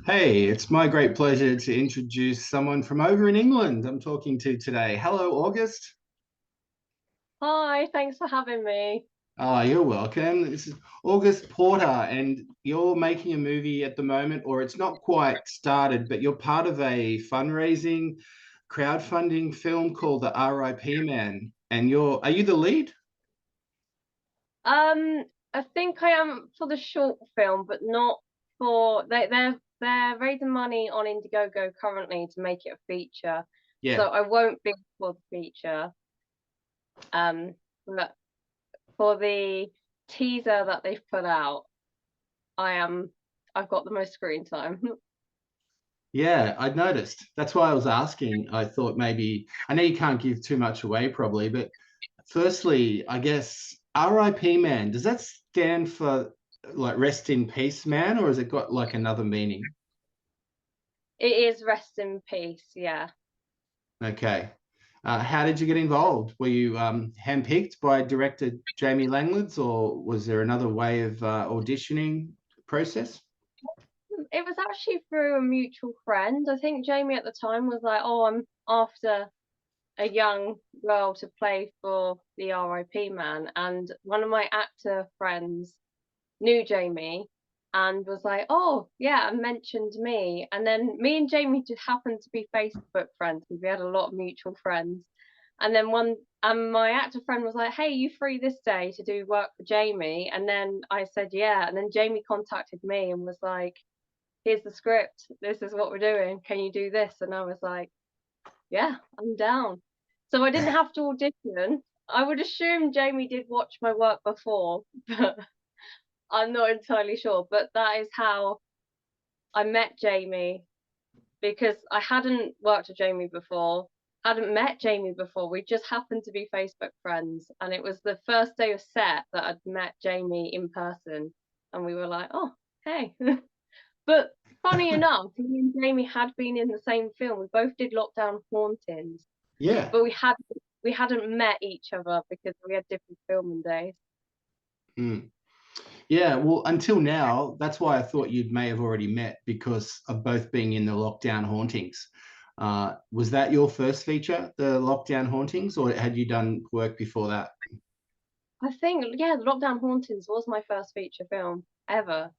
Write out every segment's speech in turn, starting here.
Hey, it's my great pleasure to introduce someone from over in England I'm talking to today. Hello, August. Hi, thanks for having me. Oh, you're welcome. This is August Porter, and you're making a movie at the moment, or it's not quite started, but you're part of a fundraising crowdfunding film called the R.I.P Man. And are you the lead? Um, I think I am for the short film, but not for they're raising money on Indiegogo currently to make it a feature. So Yeah. I won't be for the feature. But for the teaser that they've put out, I am I've got the most screen time. Yeah, I noticed. That's why I was asking. I thought maybe, I know you can't give too much away probably, but firstly, I guess R.I.P. Man, does that stand for like rest in peace man, or has it got like another meaning? It is rest in peace, yeah. Okay. How did you get involved? Were you handpicked by director Jamie Langlands, or was there another way of auditioning process? It was actually through a mutual friend. I think Jamie at the time was like, "Oh, I'm after a young girl to play for the R.I.P. man." And one of my actor friends knew Jamie and was like, "Oh, yeah," and mentioned me. And then me and Jamie just happened to be Facebook friends because we had a lot of mutual friends. And then my actor friend was like, "Hey, you free this day to do work for Jamie?" And then I said, "Yeah." And then Jamie contacted me and was like, "Here's the script. This is what we're doing. Can you do this?" And I was like, yeah, I'm down. So I didn't have to audition. I would assume Jamie did watch my work before, but I'm not entirely sure. But that is how I met Jamie because I hadn't worked with Jamie before, hadn't met Jamie before. We just happened to be Facebook friends. And it was the first day of set that I'd met Jamie in person. And we were like, oh, hey. But funny enough, me and Jamie had been in the same film. We both did Lockdown Hauntings, Yeah. but we hadn't met each other because we had different filming days. Mm. Yeah, well, until now, that's why I thought you may have already met because of both being in the Lockdown Hauntings. Was that your first feature, the Lockdown Hauntings, or had you done work before that? I think, yeah, Lockdown Hauntings was my first feature film ever.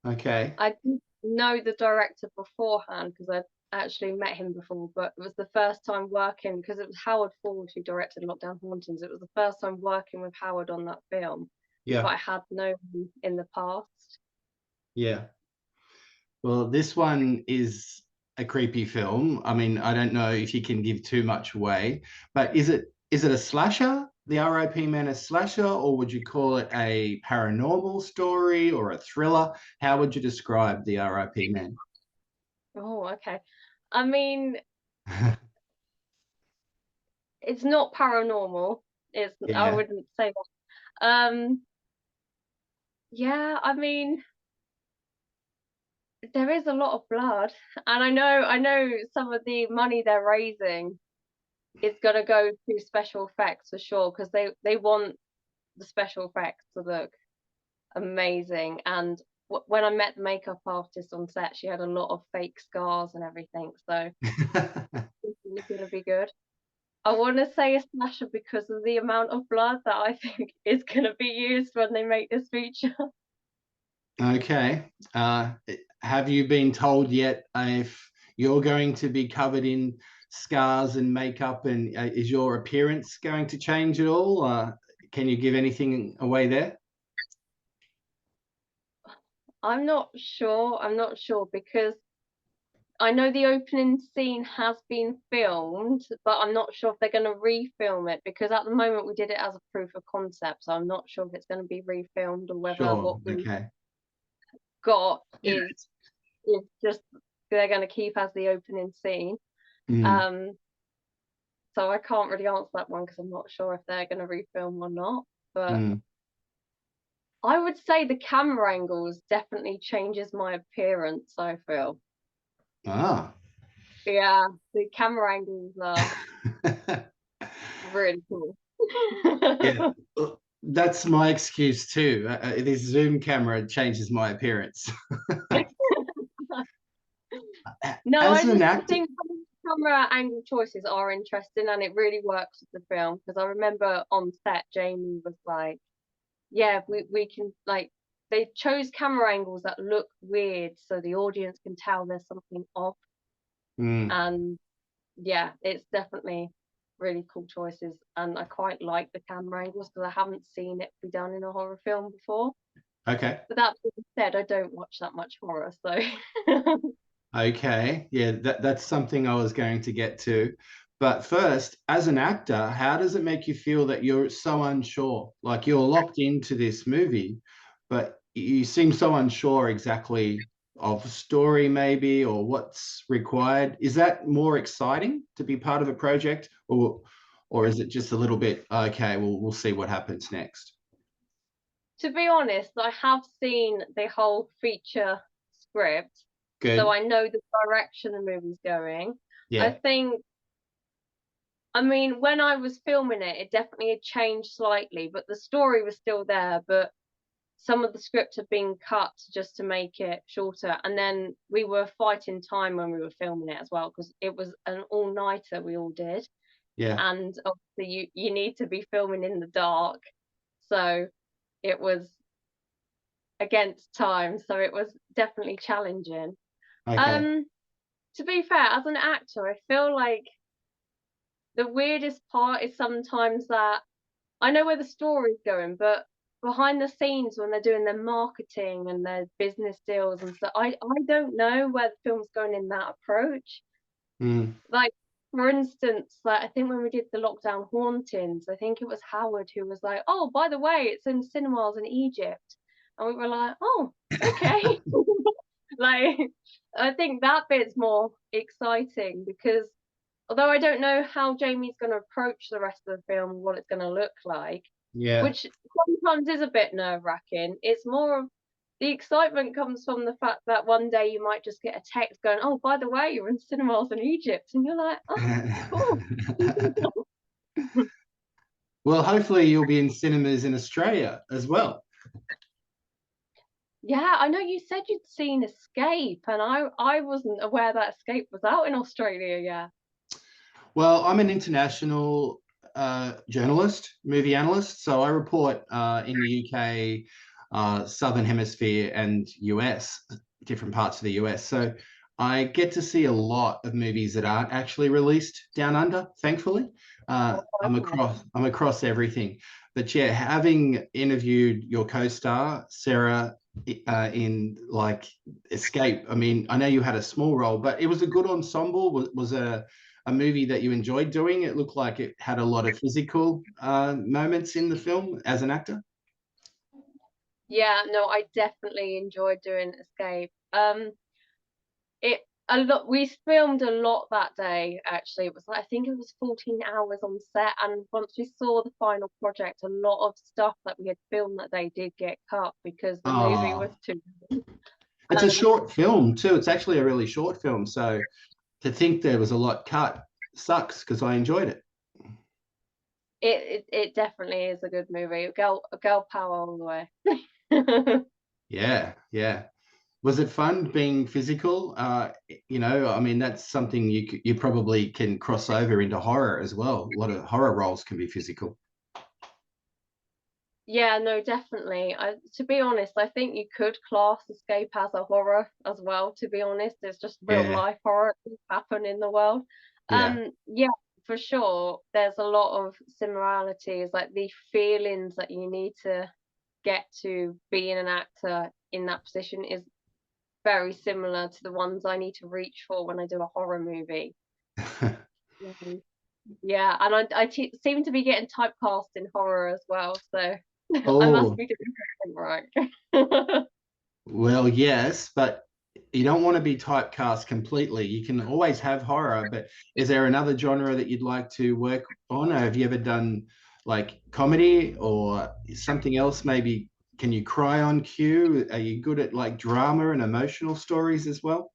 Okay. I didn't know the director beforehand because I'd actually met him before, but it was the first time working because it was Howard Ford who directed Lockdown Hauntings. It was the first time working with Howard on that film, but Yeah. I had known him in the past. Yeah. Well, this one is a creepy film. I mean, I don't know if you can give too much away, but is it a slasher? The R.I.P. Man a slasher, or would you call it a paranormal story or a thriller? How would you describe the R.I.P. Man? Oh, okay. I mean, it's not paranormal. I Yeah. wouldn't say that. Yeah, I mean, there is a lot of blood, and I know some of the money they're raising is gonna go to special effects for sure because they want the special effects to look amazing. And when I met the makeup artist on set, she had a lot of fake scars and everything, so it's really gonna be good. I want to say a slasher because of the amount of blood that I think is gonna be used when they make this feature. Okay. Have you been told yet if you're going to be covered in scars and makeup, and is your appearance going to change at all? Can you give anything away there? I'm not sure because I know the opening scene has been filmed, but I'm not sure if they're going to refilm it because at the moment we did it as a proof of concept. So I'm not sure if it's going to be refilmed or whether Sure. what we Okay. got is just they're going to keep as the opening scene. Mm, Um, so I can't really answer that one because I'm not sure if they're going to refilm or not. But mm. I would say the camera angles definitely changes my appearance. I feel, Ah. yeah, the camera angles are really cool. Yeah. That's my excuse too. This Zoom camera changes my appearance. No, As an I actor, think camera angle choices are interesting and it really works with the film because I remember on set Jamie was like, yeah, we can like they chose camera angles that look weird so the audience can tell there's something off. mm, And yeah, it's definitely really cool choices and I quite like the camera angles because I haven't seen it be done in a horror film before. okay. But that being said, I don't watch that much horror, so Okay, yeah, that's something I was going to get to. But first, as an actor, how does it make you feel that you're so unsure? Like you're locked into this movie, but you seem so unsure exactly of story, maybe, or what's required. Is that more exciting to be part of a project, or is it just a little bit, okay, well, we'll see what happens next? to be honest, I have seen the whole feature script, so Good. I know the direction the movie's going. I Yeah, think, I mean, when I was filming it, it definitely had changed slightly, but the story was still there. But some of the script had been cut just to make it shorter. And then we were fighting time when we were filming it as well, because it was an all-nighter we all did. yeah. And obviously you need to be filming in the dark. So it was against time. So it was definitely challenging. Okay. Um, to be fair, as an actor, I feel like the weirdest part is sometimes that I know where the story's going, but behind the scenes when they're doing their marketing and their business deals and stuff, I don't know where the film's going in that approach. Mm, Like, for instance, like I think when we did the lockdown hauntings, I think it was Howard who was like, "Oh, by the way, it's in cinemas in Egypt," and we were like, "Oh, okay." Like, I think that bit's more exciting because although I don't know how Jamie's going to approach the rest of the film, what it's going to look like, yeah. which sometimes is a bit nerve-wracking. It's more of the excitement comes from the fact that one day you might just get a text going, "Oh, by the way, you're in cinemas in Egypt," and you're like, "Oh, cool." Well, hopefully you'll be in cinemas in Australia as well. Yeah, I know you said you'd seen Escape, and I wasn't aware that Escape was out in Australia yet. Well, I'm an international journalist, movie analyst, so I report in the UK, Southern Hemisphere, and US, different parts of the US. So I get to see a lot of movies that aren't actually released down under. Thankfully, Okay. I'm across everything. But yeah, having interviewed your co-star Sarah in like Escape, I mean, I know you had a small role, but it was a good ensemble. Was a movie that you enjoyed doing? It looked like it had a lot of physical moments in the film as an actor. Yeah, no, I definitely enjoyed doing Escape. It a lot. We filmed a lot that day. Actually, it was like I think it was 14 hours on set, and once we saw the final project, a lot of stuff that we had filmed that day did get cut because the movie was Oh, too. it's a And short film too. It's actually a really short film. So to think there was a lot cut sucks because I enjoyed it. it definitely is a good movie. Girl power all the way. Yeah, yeah. Was it fun being physical? I mean, that's something you probably can cross over into horror as well. A lot of horror roles can be physical. Yeah, no, definitely. To be honest, I think you could class Escape as a horror as well, to be honest. It's just real Yeah, life horror that happen in the world. yeah. Yeah, for sure. There's a lot of similarities, like the feelings that you need to get to being an actor in that position is very similar to the ones I need to reach for when I do a horror movie. Mhm. Yeah, and seem to be getting typecast in horror as well, so I must Oh, be doing something right. well, yes, but you don't want to be typecast completely. You can always have horror, but is there another genre that you'd like to work on? Or have you ever done like comedy or something else? Maybe can you cry on cue? Are you good at like drama and emotional stories as well?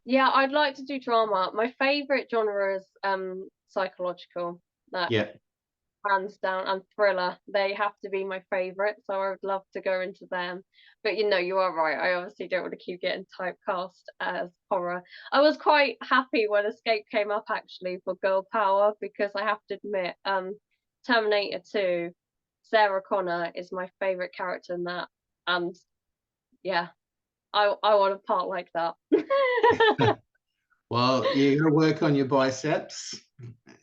Yeah, I'd like to do drama. My favorite genre is psychological. Like Yeah. hands down, and Thriller. They have to be my favourite, so I would love to go into them. But you are right. I obviously don't want to keep getting typecast as horror. I was quite happy when Escape came up actually for girl power, because I have to admit, Terminator 2, Sarah Connor is my favourite character in that, and yeah, I want a part like that. Well, you got to work on your biceps.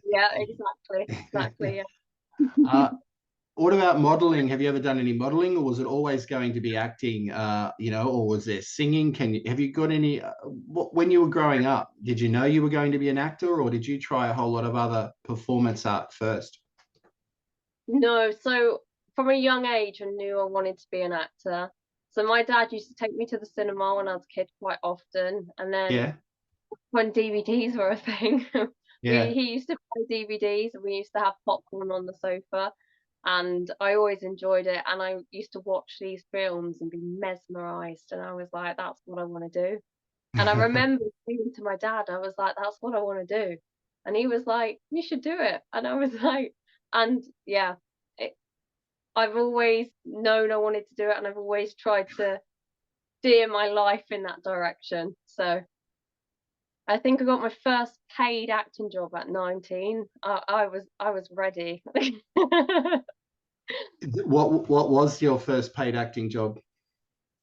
Yeah, exactly. Yeah. uh, what about modeling? Have you ever done any modeling, or was it always going to be acting? Or was there singing? Have you got any? When you were growing up, did you know you were going to be an actor, or did you try a whole lot of other performance art first? No, so from a young age, I knew I wanted to be an actor. So my dad used to take me to the cinema when I was a kid quite often, and then Yeah, when DVDs were a thing, yeah. he used to play DVDs, and we used to have popcorn on the sofa, and I always enjoyed it. And I used to watch these films and be mesmerized, and I was like, "That's what I want to do." And I remember saying to my dad, I was like, "That's what I want to do," and he was like, "You should do it," and I was like, and yeah. I've always known I wanted to do it, and I've always tried to steer my life in that direction. So I think I got my first paid acting job at 19. I was ready. What was your first paid acting job?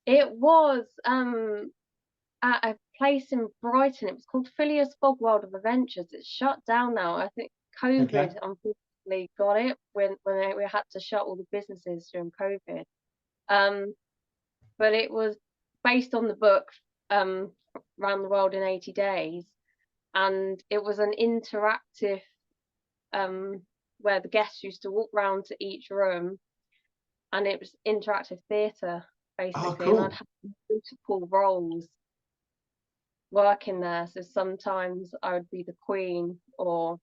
It was at a place in Brighton. It was called Phileas Fogg World of Adventures. It's shut down now. I think Okay. COVID unfortunately got it when we had to shut all the businesses during COVID. Um, but it was based on the book, um, Round the World in 80 Days, and it was an interactive, um, where the guests used to walk round to each room, and it was interactive theatre Oh, basically, and I'd cool. have multiple roles working there. So sometimes I would be the queen, or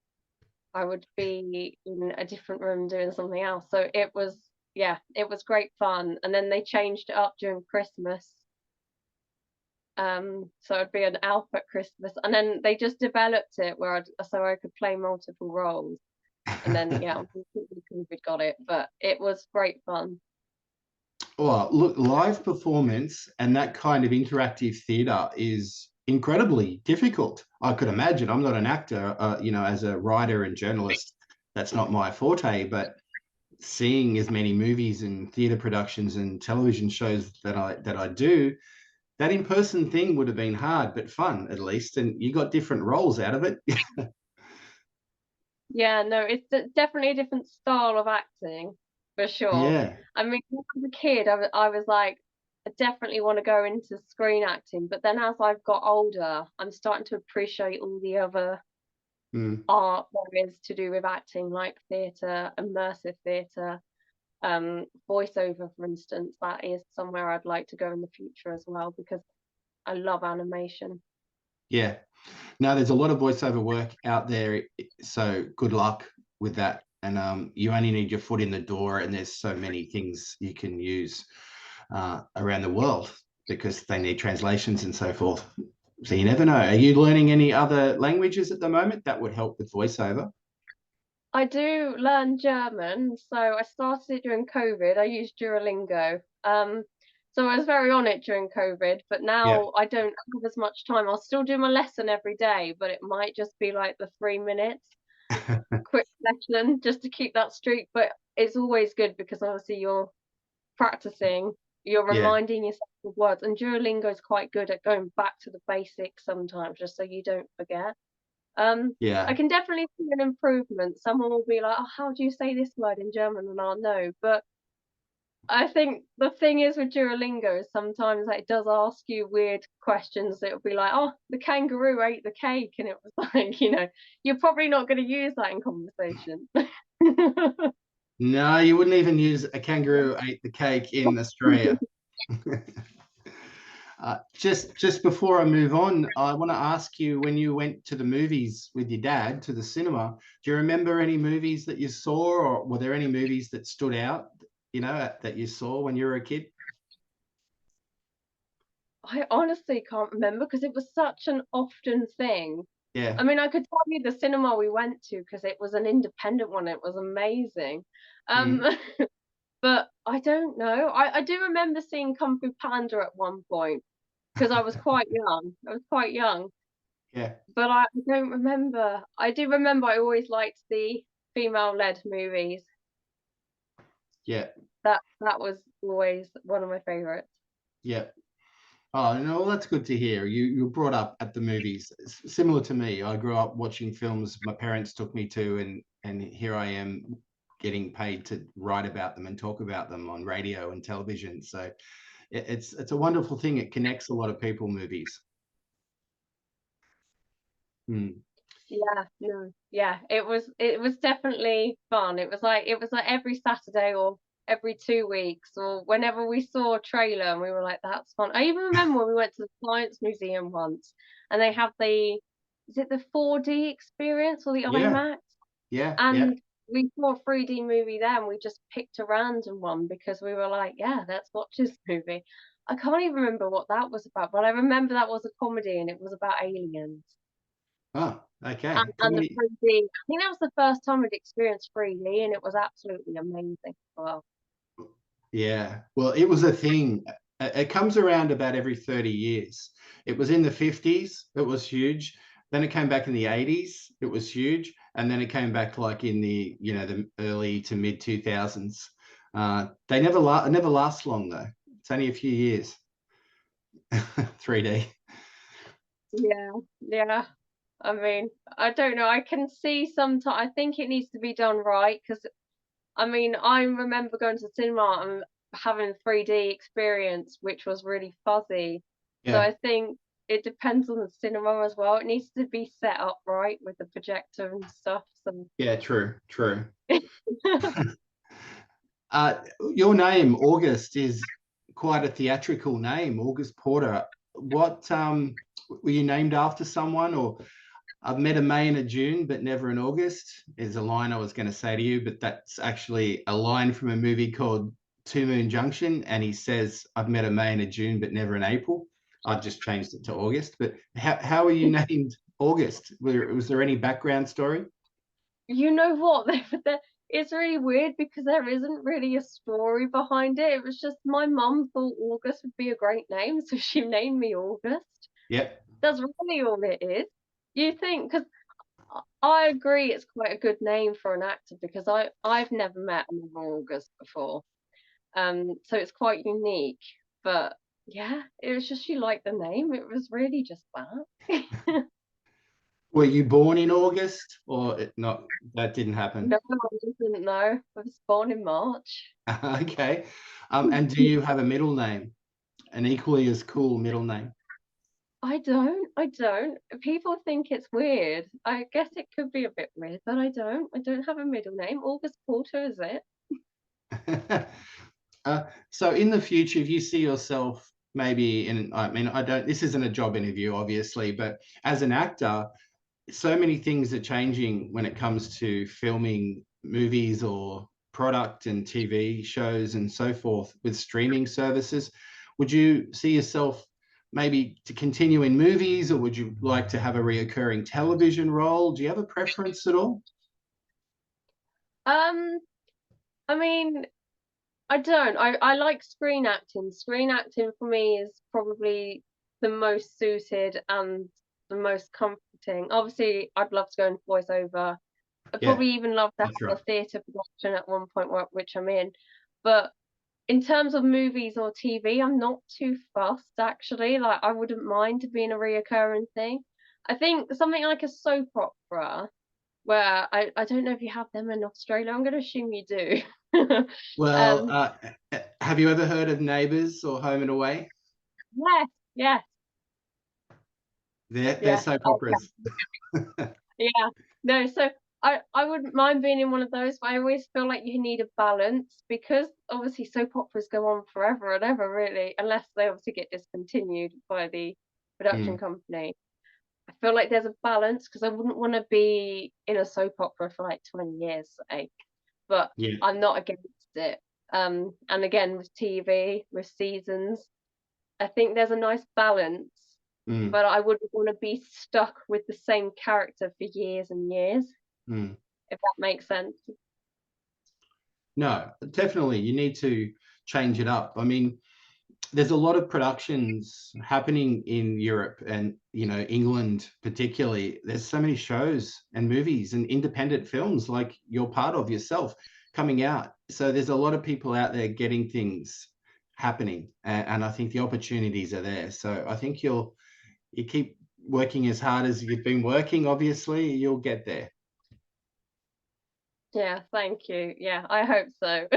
I would be in a different room doing something else. So it was, yeah, it was great fun. And then they changed it up during Christmas. So I'd be an elf at Christmas, and then they just developed it where I could play multiple roles. And then yeah, unfortunately COVID got it, but it was great fun. Well, look, live performance and that kind of interactive theatre is incredibly difficult. I could imagine. I'm not an actor, as a writer and journalist, that's not my forte, but seeing as many movies and theatre productions and television shows that I do, that in-person thing would have been hard, but fun at least. And you got different roles out of it. Yeah, no, it's definitely a different style of acting for sure. Yeah. I mean, when I was a kid, I was like, I definitely want to go into screen acting. But then as I've got older, I'm starting to appreciate all the other Mm. art there is to do with acting, like theatre, immersive theatre, voiceover, for instance. That is somewhere I'd like to go in the future as well, because I love animation. Yeah. No, there's a lot of voiceover work out there, so good luck with that. And you only need your foot in the door, and there's so many things you can use around the world because they need translations and so forth. So you never know. Are you learning any other languages at the moment that would help with voiceover? I do learn German, so I started it during COVID. I used Duolingo. So I was very on it during COVID, but Yeah. now I don't have as much time. I'll still do my lesson every day, but it might just be like the 3 minutes quick lesson just to keep that streak. But it's always good because obviously you're practicing, you're Yeah. reminding yourself of words, and Duolingo is quite good at going back to the basics sometimes, just so you don't forget. I Yeah. can definitely see an improvement. Someone will be like, "Oh, how do you say this word in German?" And I'll know. But I think the thing is with Duolingo is sometimes like, it does ask you weird questions. It'll be like, "Oh, the kangaroo ate the cake," and it was like, you're probably not going to use that in conversation. No, you wouldn't even use a kangaroo ate the cake in Australia. Just before I move on, I want to ask you, when you went to the movies with your dad to the cinema, do you remember any movies that you saw, or were there any movies that stood out, that you saw when you were a kid? I honestly can't remember because it was such an often thing. Yeah. I mean, I could tell you the cinema we went to because it was an independent one. It was amazing. Um, Mm. but I don't know. I do remember seeing Kung Fu Panda at one point because I was quite young. I was quite young, Yeah. but I don't remember. I do remember I always liked the female-led movies. Yeah. That was always one of my favorites. Yeah. Oh, no, well, that's good to hear. You were brought up at the movies. Similar to me. I grew up watching films my parents took me to, and here I am getting paid to write about them and talk about them on radio and television. So it's a wonderful thing. It connects a lot of people, movies. Mm. Yeah, no, yeah, it was definitely fun. It was like every Saturday or every 2 weeks or whenever we saw a trailer and we were like, that's fun. I even remember when we went to the Science Museum once and they have is it the 4D experience or the Yeah. IMAX? Yeah. Yeah. And we saw a 3D movie there and we just picked a random one because we were like, yeah, let's watch this movie. I can't even remember what that was about, but I remember that was a comedy and it was about aliens. Oh, And okay. and the Comedy. 3D, I think that was the first time I'd experienced 3D, and it was absolutely amazing as well. Yeah. Well, it was a thing. It comes around about every 30 years. It was in the 50s. It was huge. Then it came back in the 80s. It was huge. And then it came back like in the early to mid 2000s. They never last long though. It's only a few years. 3D. Yeah, yeah. I mean, I don't know. I can see sometimes. I think it needs to be done right because I mean, I remember going to the cinema and having a 3D experience, which was really fuzzy. So Yeah. I think it depends on the cinema as well. It needs to be set up right with the projector and stuff. So Yeah, true, true. Uh, your name, August, is quite a theatrical name, August Porter. What were you named after someone, or I've met a May and a June, but never an August is a line I was going to say to you, but that's actually a line from a movie called Two Moon Junction, and he says, "I've met a May and a June, but never an April." I've just changed it to August. But how are you named August? Was there any background story? you know what? It's really weird because there isn't really a story behind it. It was just my mum thought August would be a great name, so she named me August. Yep. That's really all it is. You think, because I agree it's quite a good name for an actor because I've never met another August before. So it's quite unique. But yeah, it was just she liked the name. It was really just that. Were you born in August, or not? That didn't happen. No, I didn't know. I was born in March. Okay. And do you have a middle name? An equally as cool middle name? I don't. People think it's weird. I guess it could be a bit weird, but I don't. I don't have a middle name. August Porter is it? So in the future, if you see yourself maybe in, I mean, I don't, this isn't a job interview, obviously, but as an actor, so many things are changing when it comes to filming movies or product and TV shows and so forth with streaming services. Would you see yourself maybe to continue in movies, or would you like to have a reoccurring television role? Do you have a preference at all? Um, I mean, I don't. I like screen acting. Screen acting for me is probably the most suited and the most comforting. Obviously, I'd love to go into voiceover. I'd Yeah, probably even love to that's have right. a theatre production at one point, which I'm in. But in terms of movies or TV, I'm not too fussed actually. Like I wouldn't mind being a reoccurring thing. I think something like a soap opera, where I don't know if you have them in Australia. I'm going to assume you do. Well, um, have you ever heard of Neighbours or Home and Away? yes, yes, They're yes. soap Okay. operas. Yeah. No, so I wouldn't mind being in one of those, but I always feel like you need a balance because obviously soap operas go on forever and ever, really, unless they obviously get discontinued by the production Mm, company. I feel like there's a balance because I wouldn't want to be in a soap opera for like 20 years, say, but yeah, I'm not against it. And again, with TV, with seasons, I think there's a nice balance. Mm, but I wouldn't want to be stuck with the same character for years and years, mm. if that makes sense. No, definitely. You need to change it up. I mean, there's a lot of productions happening in Europe and, England particularly. There's so many shows and movies and independent films like you're part of yourself coming out. So there's a lot of people out there getting things happening, and I think the opportunities are there. So I think you keep working as hard as you've been working, obviously, you'll get there. Yeah, thank you. Yeah, I hope so.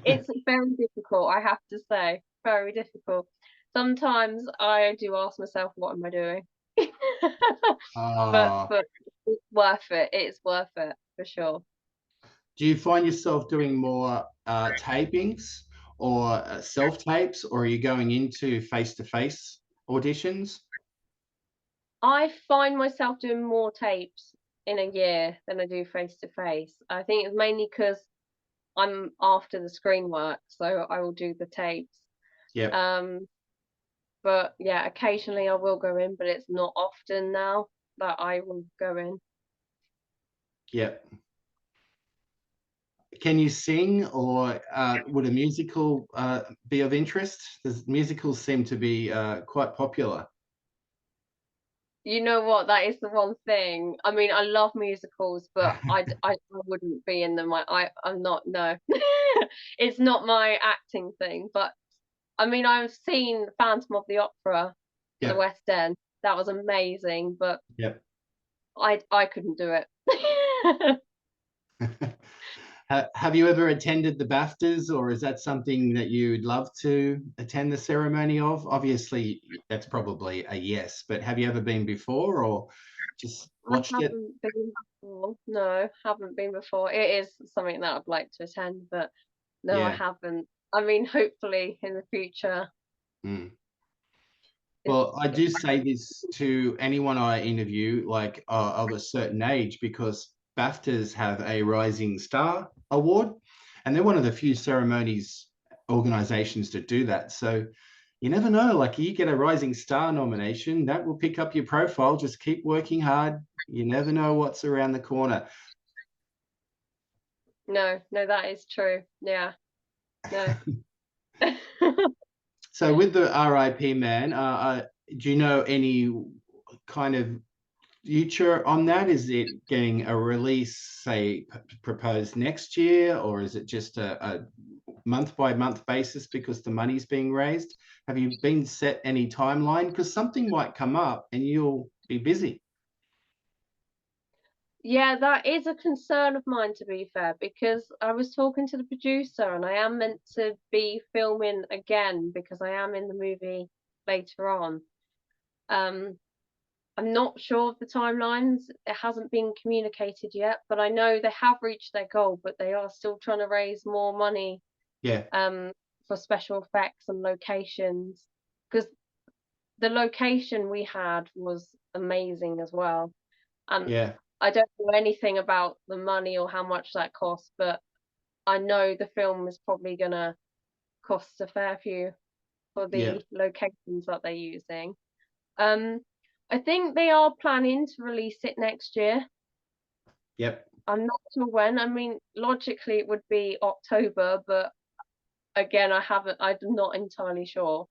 It's very difficult, I have to say, very difficult. Sometimes I do ask myself, what am I doing? But Ah, it's worth it. It's worth it for sure. do you find yourself doing more tapings or self tapes, or are you going into face to face auditions? I find myself doing more tapes in a year than I do face to face. I think it's mainly because I'm after the screen work, so I will do the tapes. Yep, Um, but yeah, occasionally I will go in, but it's not often now that I will go in. yep. Can you sing, or would a musical be of interest? Does musicals seem to be quite popular? You know what? That is the one thing. I mean, I love musicals, but I wouldn't be in them. I'm not. No, it's not my acting thing. But I mean, I've seen Phantom of the Opera at the Yep, West End. That was amazing, but yep. I couldn't do it. Have you ever attended the BAFTAs, or is that something that you'd love to attend the ceremony of? Obviously, that's probably a yes, but have you ever been before, or just I watched it? haven't been before. No, haven't been before. It is something that I'd like to attend, but no, I Yeah. haven't. I mean, hopefully in the future. Mm. It's Well, I do say this to anyone I interview, like of a certain age, because BAFTAs have a Rising Star Award, and they're one of the few ceremonies organizations to do that. So you never know, like you get a Rising Star nomination, that will pick up your profile. Just keep working hard. You never know what's around the corner. no, no, that is true. Yeah, no. So with the R.I.P. Man, do you know any kind of future on that? Is it getting a release, say, proposed next year, or is it just a month by month basis because the money's being raised? Have you been set any timeline? Because something might come up and you'll be busy. Yeah, that is a concern of mine, to be fair, because I was talking to the producer and I am meant to be filming again because I am in the movie later on. Um, I'm not sure of the timelines. It hasn't been communicated yet, but I know they have reached their goal, but they are still trying to raise more money Yeah, um, for special effects and locations because the location we had was amazing as well. And yeah, I don't know anything about the money or how much that costs, but I know the film is probably gonna cost a fair few for yeah, the locations that they're using. Um, I think they are planning to release it next year. yep. I'm not sure when. I mean, logically it would be October, but again, I'm not entirely sure.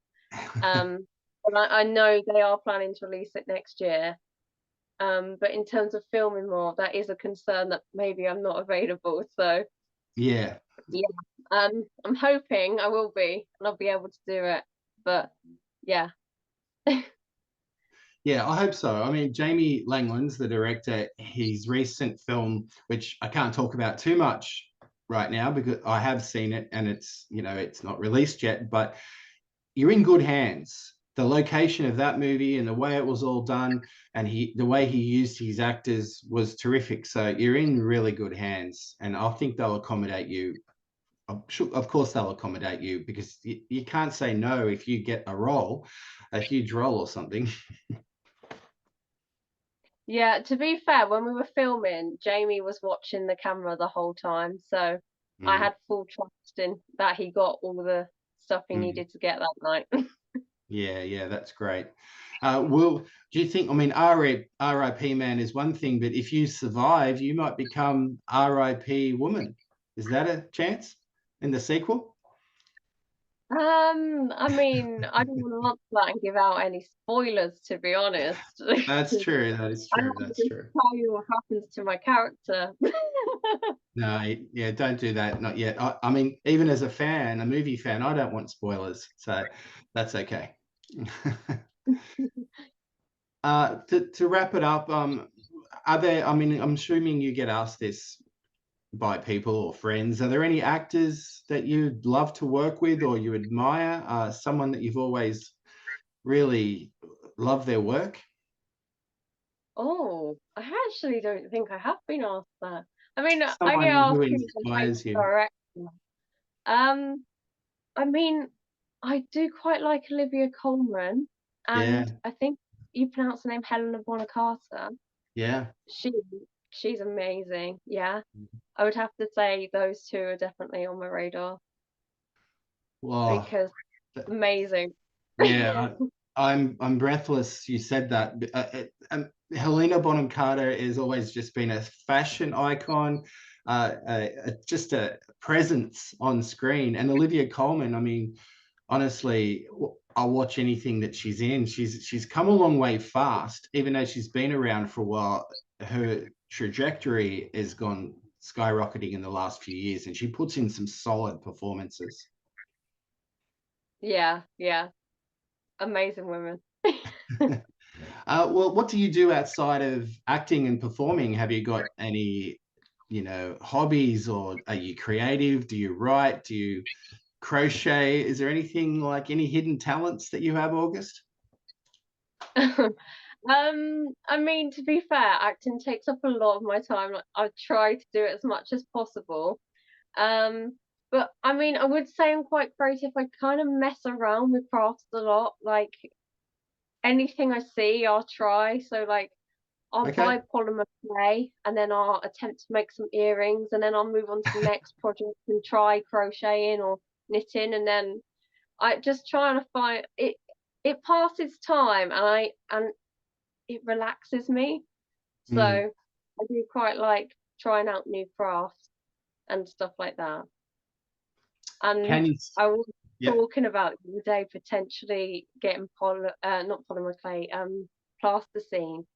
Um, but I know they are planning to release it next year. But in terms of filming more, that is a concern that maybe I'm not available. So Yeah. yeah, I'm hoping I will be and I'll be able to do it. But yeah, Yeah, I hope so. I mean, Jamie Langlands, the director, his recent film, which I can't talk about too much right now because I have seen it and it's not released yet, but you're in good hands. The location of that movie and the way it was all done and the way he used his actors was terrific. So you're in really good hands, and I think they'll accommodate you. I'm sure, of course, they'll accommodate you because you can't say no if you get a role, a huge role or something. yeah. To be fair, when we were filming, Jamie was watching the camera the whole time, so I Mm, had full trust in that he got all the stuff he mm. needed to get that night. Yeah, that's great. Do you think, I mean, R.I.P. man is one thing, but if you survive, you might become R.I.P. woman. Is that a chance in the sequel? I mean, I don't want to that and give out any spoilers, to be honest. That's true. That is I'm true. not That's going to true. tell you what happens to my character. No, yeah, don't do that. Not yet. I mean, even as a fan, a movie fan, I don't want spoilers. So that's okay. To wrap it up, are there, I mean, I'm assuming you get asked this by people or friends. Are there any actors that you'd love to work with or you admire? Someone that you've always really loved their work? Oh, I actually don't think I have been asked that. I mean, I get Someone who asked who's my inspires favorite you? director. Um, I mean, I do quite like Olivia Colman, Yeah, and I think you pronounce the name Helena Bonham Carter. yeah. She she's amazing. Yeah, I would have to say those two are definitely on my radar Well, because amazing. yeah, I'm breathless. You said that. Helena Bonham Carter has always just been a fashion icon, just a presence on screen. And Olivia Colman, I mean, honestly, I'll watch anything that she's in. She's come a long way fast, even though she's been around for a while. Her trajectory has gone skyrocketing in the last few years, and she puts in some solid performances. Yeah, yeah, amazing women. Well, what do you do outside of acting and performing? Have you got any, hobbies, or are you creative? Do you write? Do you crochet? Is there anything like any hidden talents that you have, August? I mean, to be fair, acting takes up a lot of my time. Like, I try to do it as much as possible. Um, but I mean, I would say I'm quite creative. I kind of mess around with crafts a lot. Like anything I see, I'll try. So like, I'll Okay. buy polymer clay and then I'll attempt to make some earrings, and then I'll move on to the next project and try crocheting or knitting, and then I just trying to find it. It passes time, and it relaxes me. So Mm. I do quite like trying out new crafts and stuff like that. And Can you? I was Yeah. talking about the other day potentially getting not polymer clay, plasticine,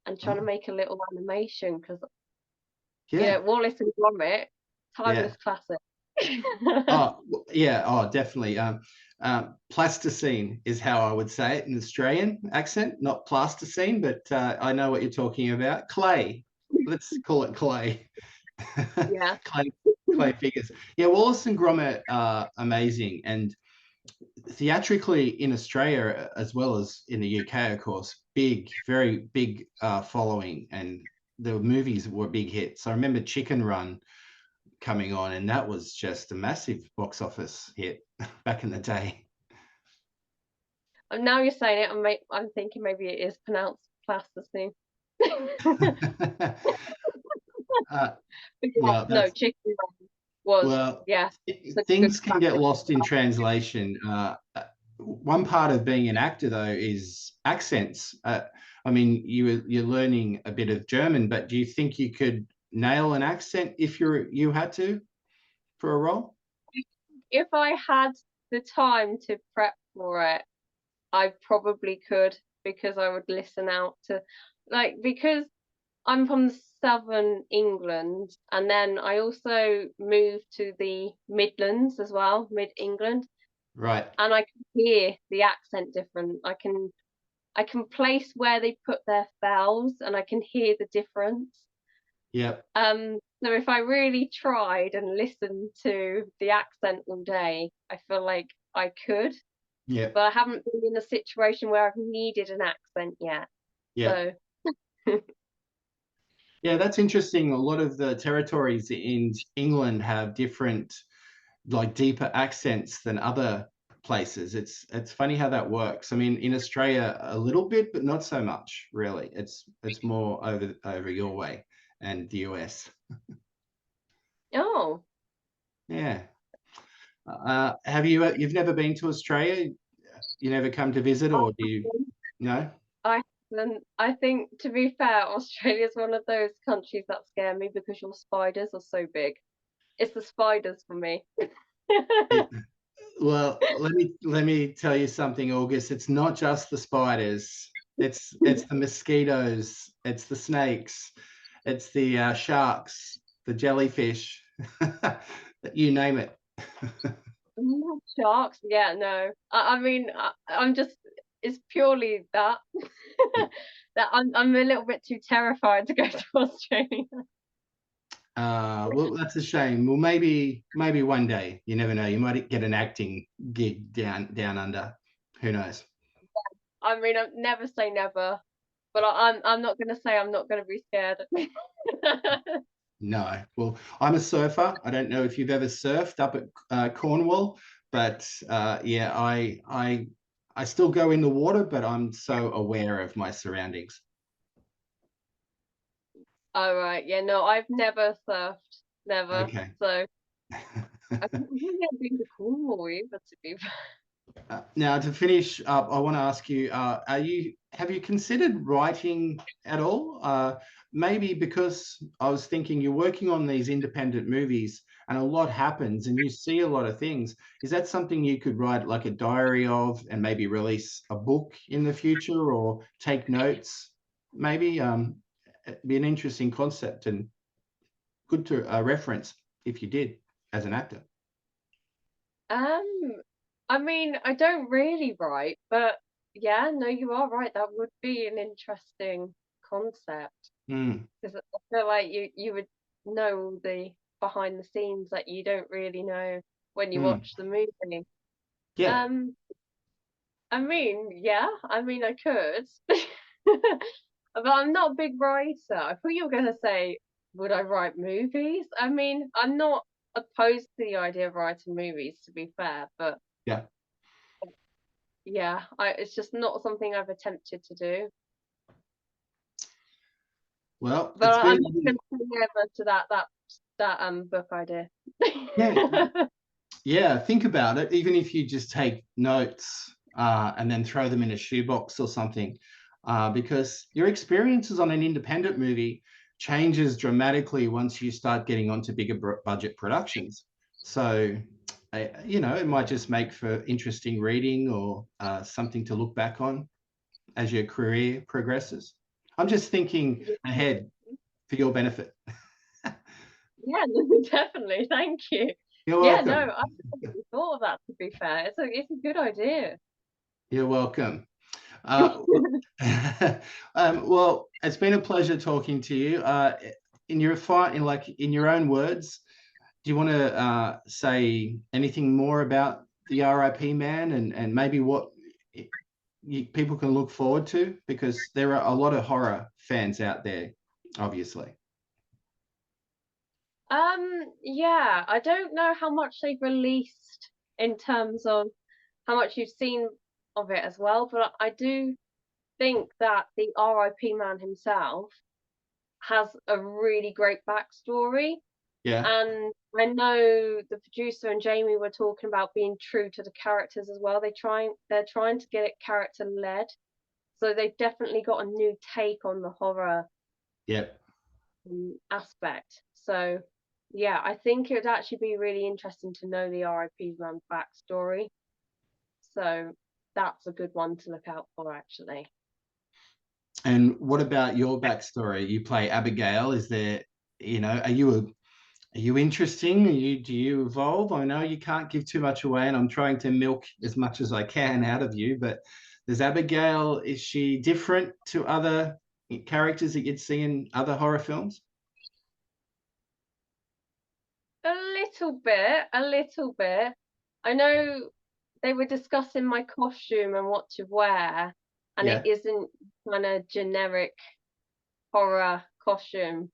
and trying to Oh, make a little animation because yeah. Wallace and Gromit, Yeah. timeless classic. Yeah. Oh, definitely. Plasticine is how I would say it in Australian accent, not plasticine, but I know what you're talking about. Clay. Let's call it clay. Yeah. clay, clay figures. Yeah, Wallace and Gromit are amazing, and theatrically in Australia as well as in the UK, of course, very big following, and the movies were big hits. I remember Chicken Run coming on, and that was just a massive box office hit back in the day. And now you're saying it, I'm thinking maybe it is pronounced plasticine. uh, But yeah, well, no, that's chicken run was, well, yeah, it's a good things can get classic. lost in translation. One part of being an actor, though, is accents. I mean, you're learning a bit of German, but do you think you could nail an accent if you had to for a role? If I had the time to prep for it, I probably could, because I would listen out to, like, because I'm from southern England, and then I also moved to the Midlands as well, mid England, Right. and I can hear the accent different. I can place where they put their vowels, and I can hear the difference. Yep. So if I really tried and listened to the accent all day, I feel like I could, Yep. but I haven't been in a situation where I've needed an accent yet. Yep. So Yeah, that's interesting. A lot of the territories in England have different, like deeper accents than other places. It's funny how that works. I mean, in Australia a little bit, but not so much, really. It's more over your way and the US. oh, Yeah. You've never been to Australia? You never come to visit, or do you? No. I I think, to be fair, Australia's one of those countries that scare me because your spiders are so big. It's the spiders for me. It, well, let me tell you something, August. It's not just the spiders. It's the mosquitoes. It's the snakes. It's the sharks, the jellyfish. You name it. Sharks? Yeah, no. I mean, I'm just, it's purely that that I'm a little bit too terrified to go to Australia. Well, that's a shame. Well, maybe one day. You never know. You might get an acting gig down under. Who knows? I mean, I never say never, but I'm not gonna say I'm not gonna be scared. No. Well, I'm a surfer. I don't know if you've ever surfed up at Cornwall, but yeah, I still go in the water, but I'm so aware of my surroundings. All right, yeah, no, I've never surfed, never. Okay. So I think I've been to Cornwall either, to be fair. Now, to finish up, I want to ask you: have you considered writing at all? Maybe because I was thinking you're working on these independent movies, and a lot happens, and you see a lot of things. Is that something you could write like a diary of, and maybe release a book in the future, or take notes? Maybe it'd be an interesting concept and good to reference if you did as an actor. Um, I mean, I don't really write, but yeah, no, you are right. That would be an interesting concept Mm, because I feel like you would know the behind the scenes that you don't really know when you mm. watch the movie. Yeah. Um, I mean, yeah, I mean, I could, but I'm not a big writer. I thought you were gonna say, would I write movies? I mean, I'm not opposed to the idea of writing movies, to be fair, but Yeah. yeah, it's just not something I've attempted to do. Well, But it's I'm been not gonna say never to that book idea. yeah, yeah. Think about it. Even if you just take notes and then throw them in a shoebox or something, because your experiences on an independent movie changes dramatically once you start getting onto bigger budget productions. So, it might just make for interesting reading or something to look back on as your career progresses. I'm just thinking ahead for your benefit. Yeah, no, definitely. Thank you. You're Yeah, no, welcome. I haven't really thought of that, to be fair. It's a good idea. You're welcome. Uh, well, it's been a pleasure talking to you. In your own words, do you want to say anything more about the R.I.P. Man and maybe what people can look forward to? Because there are a lot of horror fans out there, obviously. Yeah, I don't know how much they've released in terms of how much you've seen of it as well, but I do think that the R.I.P. man himself has a really great backstory. Yeah. And I know the producer and Jamie were talking about being true to the characters as well. They're trying to get it character led. So they've definitely got a new take on the horror Yep. aspect. So yeah, I think it would actually be really interesting to know the R.I.P. man's backstory. So that's a good one to look out for, actually. And what about your backstory? You play Abigail. Is there, are you interesting? Do you evolve? I know you can't give too much away, and I'm trying to milk as much as I can out of you, but does Abigail, is she different to other characters that you'd see in other horror films? A little bit, a little bit. I know they were discussing my costume and what to wear, and it Yeah. isn't kind of generic horror costume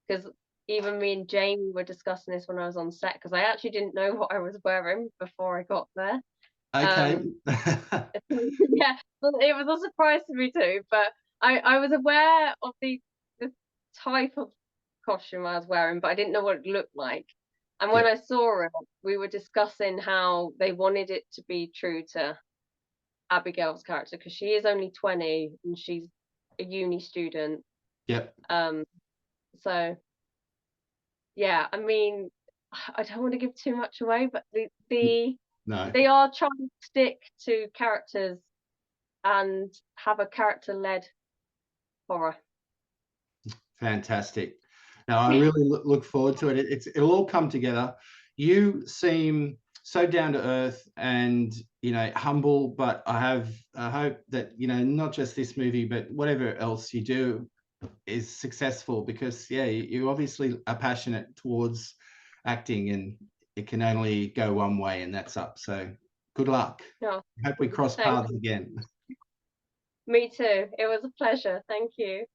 because even me and Jamie were discussing this when I was on set because I actually didn't know what I was wearing before I got there. Okay. Um, yeah, well, it was a surprise to me too, but I was aware of the type of costume I was wearing, but I didn't know what it looked like. And when Yeah. I saw it, we were discussing how they wanted it to be true to Abigail's character, because she is only 20 and she's a uni student. Yep. So yeah, I mean, I don't want to give too much away, but No. they are trying to stick to characters and have a character-led horror. Fantastic. Now, I really look forward to it. It'll all come together. You seem so down to earth and, you know, humble, but I hope that, you know, not just this movie, but whatever else you do is successful, because, yeah, you obviously are passionate towards acting, and it can only go one way, and that's up. So good luck. No, Hope we cross thank paths again. Me too. It was a pleasure. Thank you.